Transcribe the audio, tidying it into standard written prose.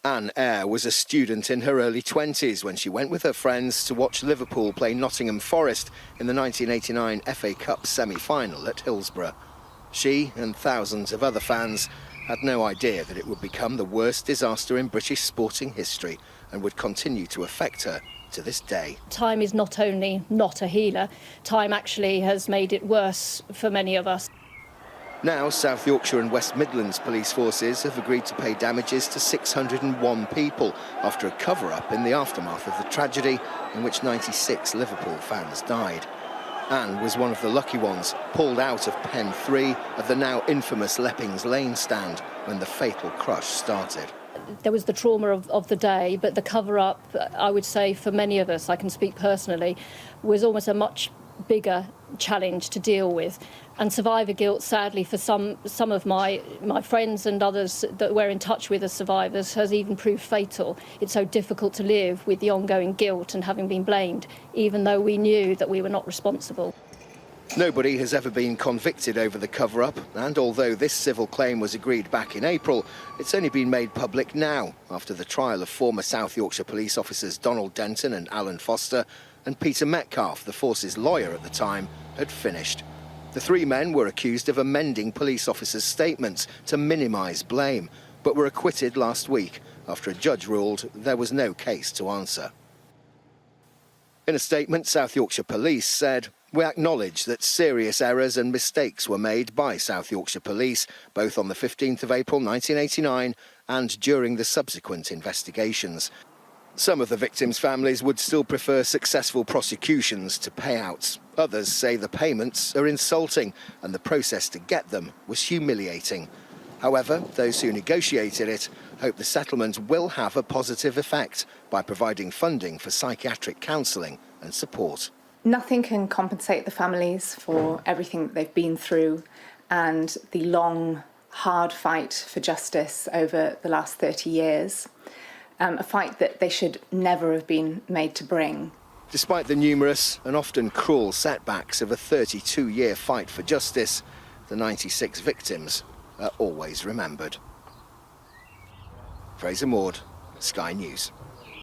Anne Eyre was a student in her early 20s when she went with her friends to watch Liverpool play Nottingham Forest in the 1989 FA Cup semi-final at Hillsborough. She and thousands of other fans had no idea that it would become the worst disaster in British sporting history and would continue to affect her to this day. Time is not only not a healer, time actually has made it worse for many of us. Now, South Yorkshire and West Midlands police forces have agreed to pay damages to 601 people after a cover-up in the aftermath of the tragedy in which 96 Liverpool fans died. Anne was one of the lucky ones, pulled out of Pen 3 of the now infamous Leppings Lane stand when the fatal crush started. There was the trauma of the day, but the cover-up, I would say, for many of us, I can speak personally, was almost a much bigger challenge to deal with. And survivor guilt, sadly, for some of my friends and others that we're in touch with as survivors, has even proved fatal. It's so difficult to live with the ongoing guilt and having been blamed, even though we knew that we were not responsible. Nobody has ever been convicted over the cover-up, and although this civil claim was agreed back in April, it's only been made public now, after the trial of former South Yorkshire police officers Donald Denton and Alan Foster, and Peter Metcalfe, the force's lawyer at the time, had finished. The three men were accused of amending police officers' statements to minimise blame, but were acquitted last week after a judge ruled there was no case to answer. In a statement, South Yorkshire Police said, "We acknowledge that serious errors and mistakes were made by South Yorkshire Police, both on the 15th of April 1989 and during the subsequent investigations. Some of the victims' families would still prefer successful prosecutions to payouts. Others say the payments are insulting and the process to get them was humiliating. However, those who negotiated it hope the settlement will have a positive effect by providing funding for psychiatric counselling and support." Nothing can compensate the families for everything that they've been through and the long, hard fight for justice over the last 30 years. A fight that they should never have been made to bring. Despite the numerous and often cruel setbacks of a 32-year fight for justice, the 96 victims are always remembered. Fraser Maud, Sky News.